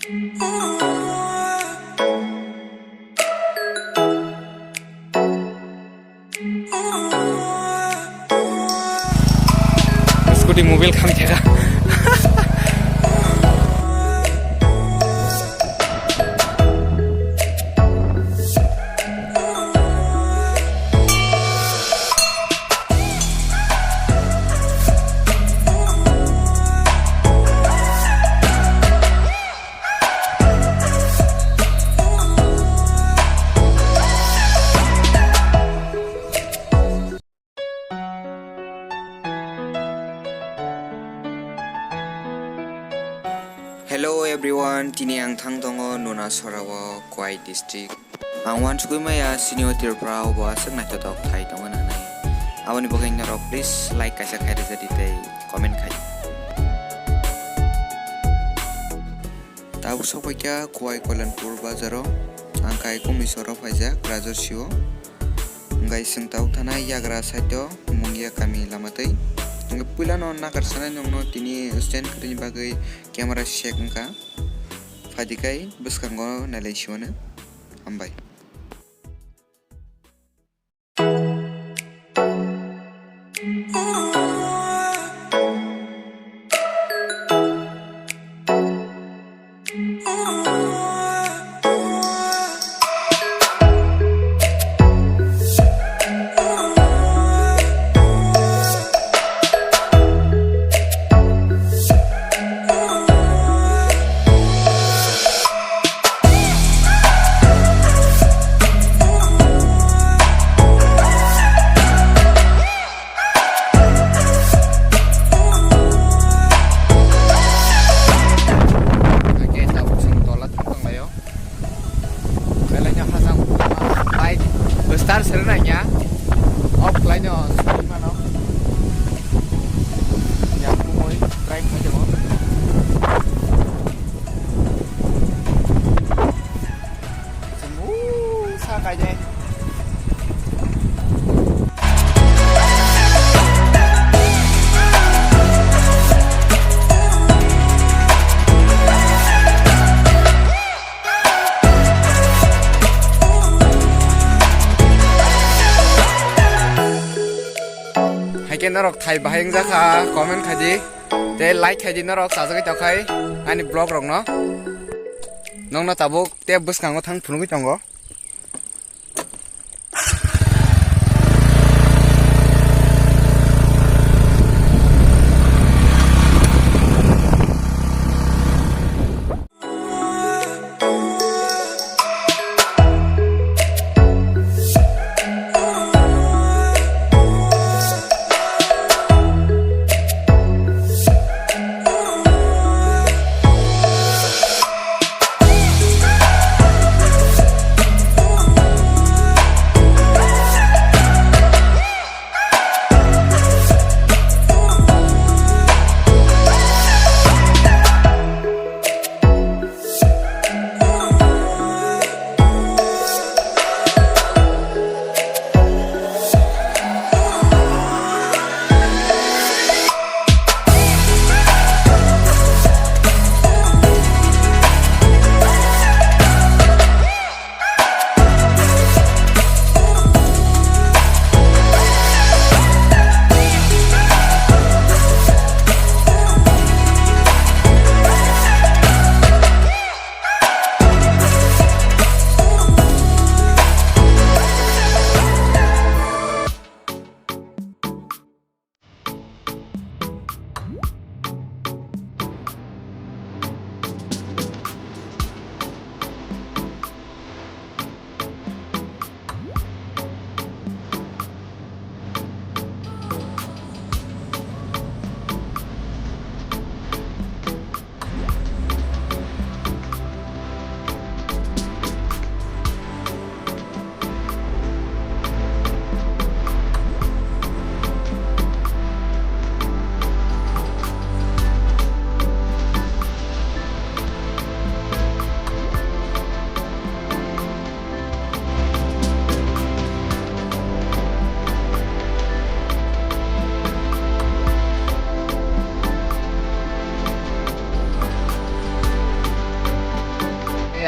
Scooty mobil kam jaga. Hello everyone, tini ang thang tongo Nunachera wo Khowai district. Ang wan sugui maya senior Tripura wo asang na totok thai tongo na nai. Awani bagai na rock please like kaisa khai jadi tei comment khai. Tabu sopai kya Khowai Kolanpur bazaro ang kai komisoro phaija rajosio. Ngai sing tau thana yagra saito mungia kami lamatai. Pula no nakarsana nyongno tini stand kini bagai kamera shake ngka fadikai buskango nalaisiona Hmabai. Start sebenarnya offline nya mana yang mau try aja mau sakanya narok thai baheng jaka comment khaji te like khaji narok sajagi takai ani blog rok no nongna tabuk te buskango thang phunugui tongo.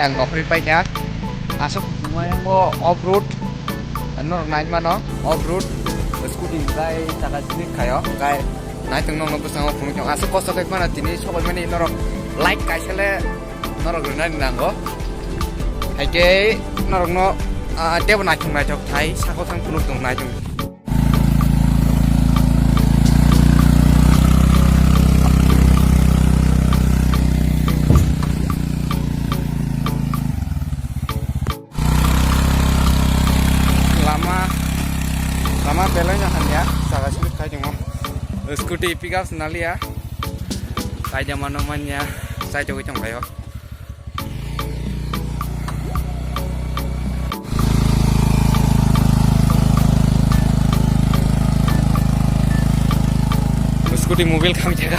ang nokri paikya asok mo off road ano nain mano off road scooty kai taka sini kayo kai nai tung nong busang phung chong asok koso kai mana tini sobai mani norok like kai sele norok runa nango haike norok no tebo na chung nai chok thai sako thang punuk tung nai chung lama belanya kan ya salah sulit kayak cuma scooty pick up senali ya kayak zaman namanya saya coba coba yo scooty mobil kami jaga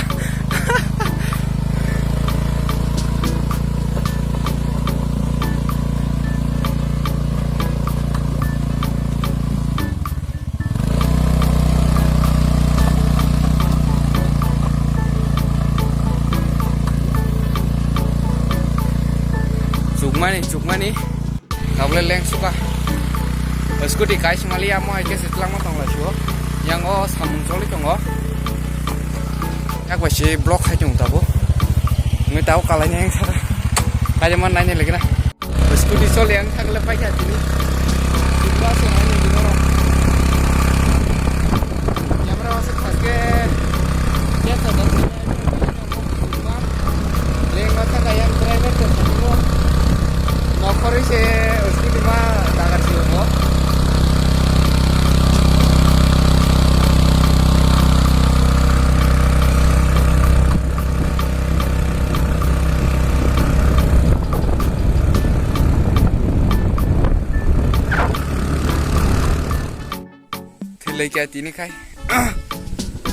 Cukmani kabel leng suka scooty kai semalia mau aja setelah mau tong lasio yang samun soli tongo aku sih blok aja tahu nggak tahu kalanya yang sana kayak mana nanya lagi nah scooty soli yang tak lepas aja ini juga semuanya di mana yang berapa pakai dia sadar leng mata kayak driver tuh nokori se scooty mah dagar sih mo thilai kya tini kai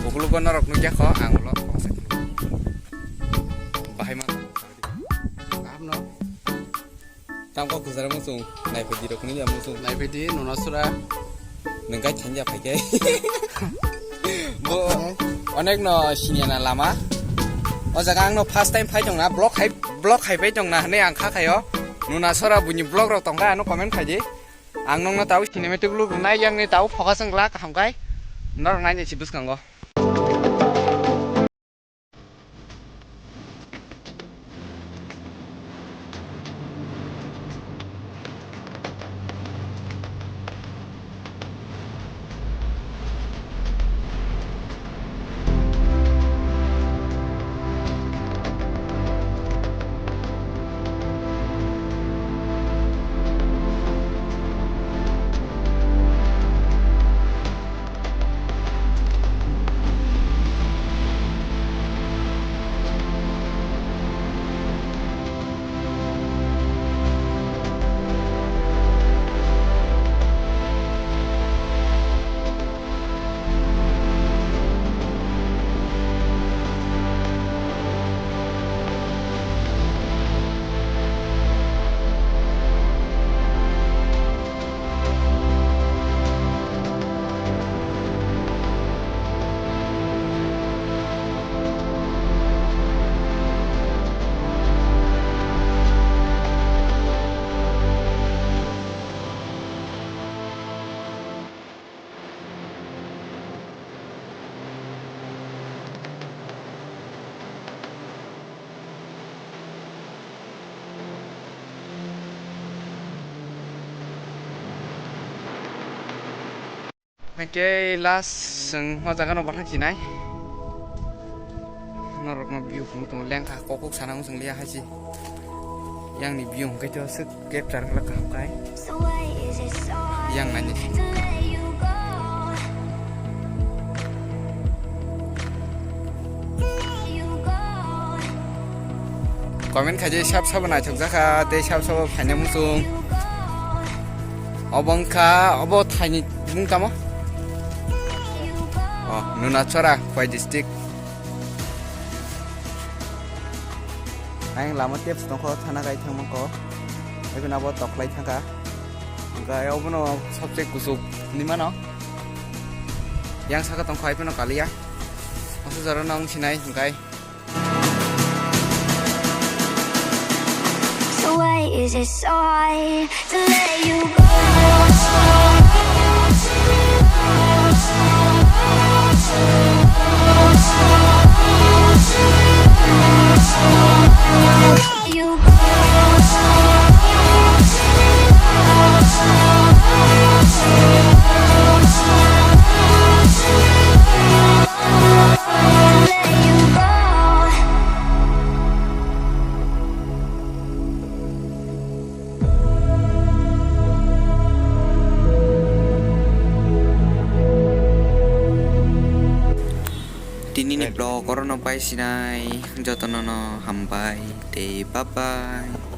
bokulu kon norok nu ja kho angulo bahai ma kam no tamko guzara musung nai pedi rok ni ya musung nai pedi Nunachera nengkai chanja phaikai bo onek no siniana lama o jaga ang no first time phai jong na block hai pai jong na ne ang kha khayo Nunachera buni block rok tongka no comment khaji ang nong no tau cinematic look nai yang ni tau focus ang la kaham kai nor nai ni sibus kango Oke, last seng mau jaga nomor lagi nai. Norok no view pun leng kah kokok sana seng lihat haji. Yang ni view kita sek capture lekah kai. Yang nanya. Komen kaje siap na chok jaka te siap phane musung. Obongka obo thani bung tamo. Nunachera Khowai district. Ang lama tips noko thana kai thang mako. Ekuna bo toklai thaka. Ga obono subject kusuk nimano. Yang saka tong khoi peno kalia. Osu jaro nong sinai kai. So why is crazy, so I to let you go. Let you Tinini blog koron no pai sinai Jotono no Hmabai. Bye bye.